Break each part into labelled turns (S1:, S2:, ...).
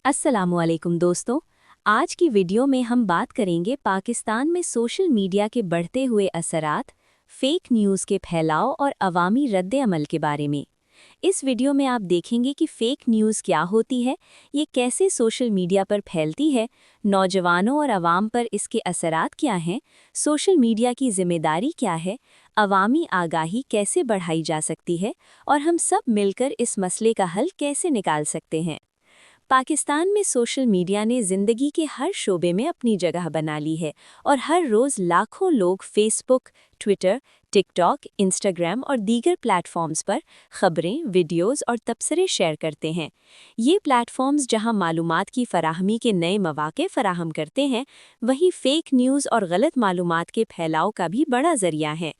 S1: अस्सलामुअलैकुम दोस्तों, आज की वीडियो में हम बात करेंगे पाकिस्तान में सोशल मीडिया के बढ़ते हुए असरात, फेक न्यूज़ के फैलाव और अवामी रद्द-ए-अमल के बारे में। इस वीडियो में आप देखेंगे कि फेक न्यूज़ क्या होती है, ये कैसे सोशल मीडिया पर फैलती है, नौजवानों और अवाम पर इसके असरात क्या हैं, सोशल मीडिया की जिम्मेदारी क्या है, अवामी आगाही कैसे बढ़ाई जा सकती है और हम सब मिलकर इस मसले का हल कैसे निकाल सकते हैं। पाकिस्तान में सोशल मीडिया ने ज़िंदगी के हर शोबे में अपनी जगह बना ली है और हर रोज़ लाखों लोग फेसबुक, ट्विटर, टिकटॉक, इंस्टाग्राम और दीगर प्लेटफॉर्म्स पर खबरें, वीडियोस और तबसरे शेयर करते हैं। ये प्लेटफॉर्म्स जहां मालूमात की फराहमी के नए मौके फराहम करते हैं, वहीं फेक न्यूज़ और गलत मालूमात के फैलाव का भी बड़ा ज़रिया है।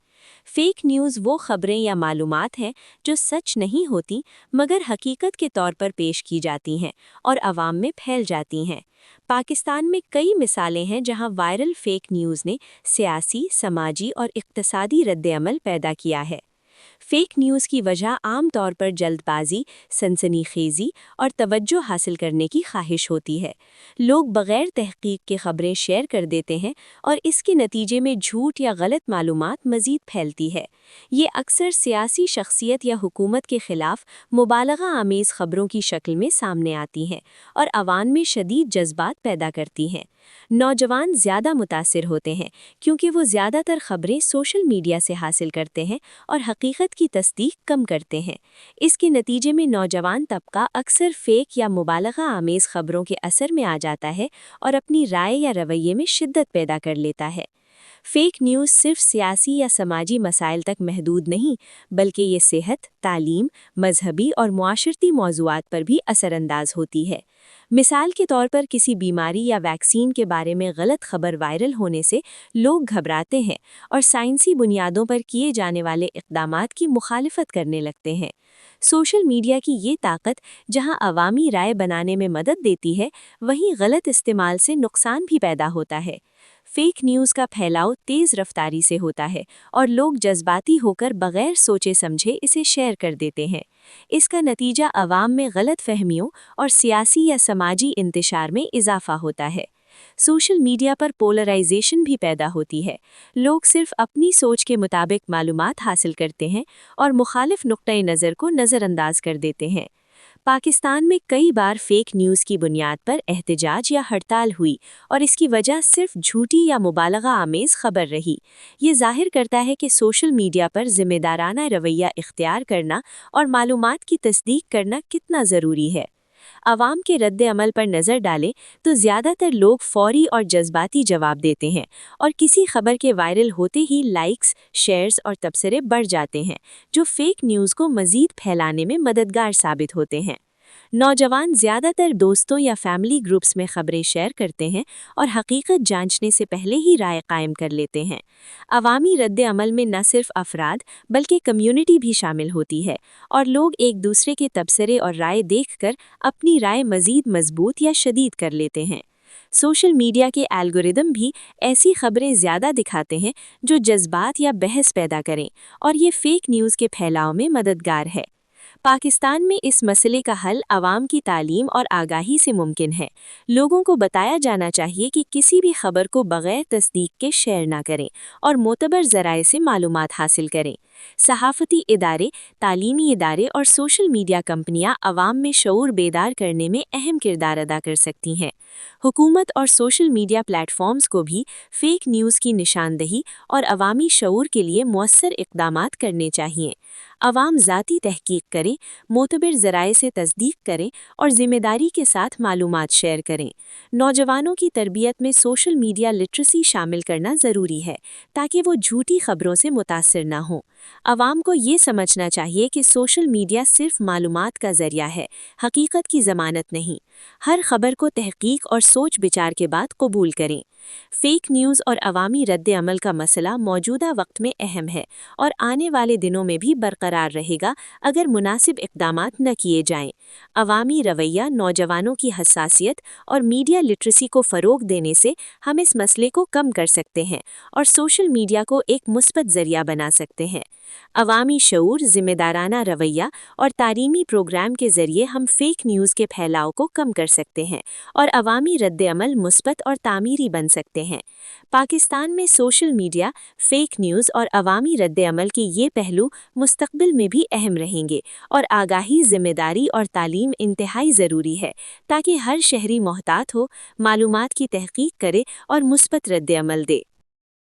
S1: फेक न्यूज़ वो खबरें या मालूमात हैं जो सच नहीं होती मगर हकीकत के तौर पर पेश की जाती हैं और अवाम में फैल जाती हैं। पाकिस्तान में कई मिसालें हैं जहां वायरल फेक न्यूज़ ने सियासी, समाजी और इक्तसादी रद्द-ए-अमल पैदा किया है। फेक न्यूज़ की वजह आम तौर पर जल्दबाजी, सनसनीखेज़ी और तवज्जो हासिल करने की ख्वाहिश होती है। लोग बग़ैर तहकीक के खबरें शेयर कर देते हैं और इसके नतीजे में झूठ या गलत मालूमात मज़ीद फैलती है। ये अक्सर सियासी शख्सियत या हुकूमत के ख़िलाफ़ मुबालगा आमेज़ खबरों की शक्ल में सामने आती हैं और अवाम में शदीद जज्बात पैदा करती हैं। नौजवान ज़्यादा मुतासिर होते हैं क्योंकि वो ज़्यादातर खबरें सोशल मीडिया से हासिल करते हैं और हकीकत की तस्दीक कम करते हैं। इसके नतीजे में नौजवान तबका अक्सर फेक या मुबालगा आमेज़ खबरों के असर में आ जाता है और अपनी राय या रवैये में शिद्दत पैदा कर लेता है। फेक न्यूज़ सिर्फ सियासी या समाजी मसाइल तक महदूद नहीं, बल्कि ये सेहत, तालीम, मजहबी और मुआशरती मौज़ूआत पर भी असरअंदाज होती है। मिसाल के तौर पर किसी बीमारी या वैक्सीन के बारे में गलत खबर वायरल होने से लोग घबराते हैं और साइंसी बुनियादों पर किए जाने वाले इक़दामात की मुखालिफत करने लगते हैं। सोशल मीडिया की ये ताकत जहां अवामी राय बनाने में मदद देती है, वहीं गलत इस्तेमाल से नुकसान भी पैदा होता है। फेक न्यूज़ का फैलाव तेज़ रफ्तारी से होता है और लोग जज्बाती होकर बग़ैर सोचे समझे इसे शेयर कर देते हैं। इसका नतीजा अवाम में गलत फहमियों और सियासी या समाजी इंतशार में इजाफा होता है। सोशल मीडिया पर पोलराइजेशन भी पैदा होती है। लोग सिर्फ अपनी सोच के मुताबिक मालूमात हासिल करते हैं और मुखालिफ नुक्ता नज़र को नज़रअंदाज कर देते हैं। पाकिस्तान में कई बार फेक न्यूज़ की बुनियाद पर एहतजाज या हड़ताल हुई और इसकी वजह सिर्फ झूठी या मुबालगा आमेज़ खबर रही। ये जाहिर करता है कि सोशल मीडिया पर जिम्मेदाराना रवैया इख्तियार करना और मालूमात की तस्दीक करना कितना ज़रूरी है। अवाम के रद्द-ए-अमल पर नज़र डालें तो ज़्यादातर लोग फौरी और जज्बाती जवाब देते हैं और किसी खबर के वायरल होते ही लाइक्स, शेयर्स और तबसरे बढ़ जाते हैं, जो फेक न्यूज़ को मज़ीद फैलाने में मददगार साबित होते हैं। नौजवान ज़्यादातर दोस्तों या फैमिली ग्रुप्स में खबरें शेयर करते हैं और हकीकत जांचने से पहले ही राय कायम कर लेते हैं। अवामी रद्द-ए-अमल में न सिर्फ अफराद बल्कि कम्युनिटी भी शामिल होती है और लोग एक दूसरे के तबसरे और राय देखकर अपनी राय मज़ीद मजबूत या शदीद कर लेते हैं। सोशल मीडिया के एल्गोरिदम भी ऐसी खबरें ज़्यादा दिखाते हैं जो जज्बात या बहस पैदा करें और ये फेक न्यूज़ के फैलाव में मददगार है। पाकिस्तान में इस मसले का हल अवाम की तालीम और आगाही से मुमकिन है। लोगों को बताया जाना चाहिए कि किसी भी खबर को बग़ैर तस्दीक के शेयर ना करें और मोतबर ज़राए से मालूमात हासिल करें। सहाफ़ती इदारे, तालीमी इदारे और सोशल मीडिया कंपनियां अवाम में शऊर बेदार करने में अहम किरदार अदा कर सकती हैं। हुकूमत और सोशल मीडिया प्लेटफॉर्म्स को भी फेक न्यूज़ की निशानदही और अवामी शऊर के लिए मौसर इक़दामात करने चाहिए। अवाम ज़ाती तहकीक करें, मोतबर ज़राए से तस्दीक करें और ज़िम्मेदारी के साथ मालूमात शेयर करें। नौजवानों की तरबियत में सोशल मीडिया लिटरेसी शामिल करना ज़रूरी है ताकि वो झूठी खबरों से मुतासिर ना हों। अवाम को ये समझना चाहिए कि सोशल मीडिया सिर्फ मालूमात का ज़रिया है, हकीकत की ज़मानत नहीं। हर खबर को तहकीक और सोच विचार के बाद कबूल करें। फेक न्यूज़ और अवामी रद्द-ए-अमल का मसला मौजूदा वक्त में अहम है और आने वाले दिनों में भी बरकरार रहेगा अगर मुनासिब इक़दामात न किए जाएं। अवामी रवैया, नौजवानों की हसासियत और मीडिया लिटरेसी को फ़रोग़ देने से हम इस मसले को कम कर सकते हैं और सोशल मीडिया को एक मुस्बत ज़रिया बना सकते हैं। عوامی شعور، ذمہ دارانہ رویہ اور تعلیمی پروگرام کے ذریعے ہم فیک نیوز کے پھیلاؤ کو کم کر سکتے ہیں اور عوامی رد عمل مثبت اور تعمیری بن سکتے ہیں۔ پاکستان میں سوشل میڈیا، فیک نیوز اور عوامی رد عمل کے یہ پہلو مستقبل میں بھی اہم رہیں گے اور آگاہی، ذمہ داری اور تعلیم انتہائی ضروری ہے تاکہ ہر شہری محتاط ہو، معلومات کی تحقیق کرے اور مثبت رد عمل دے۔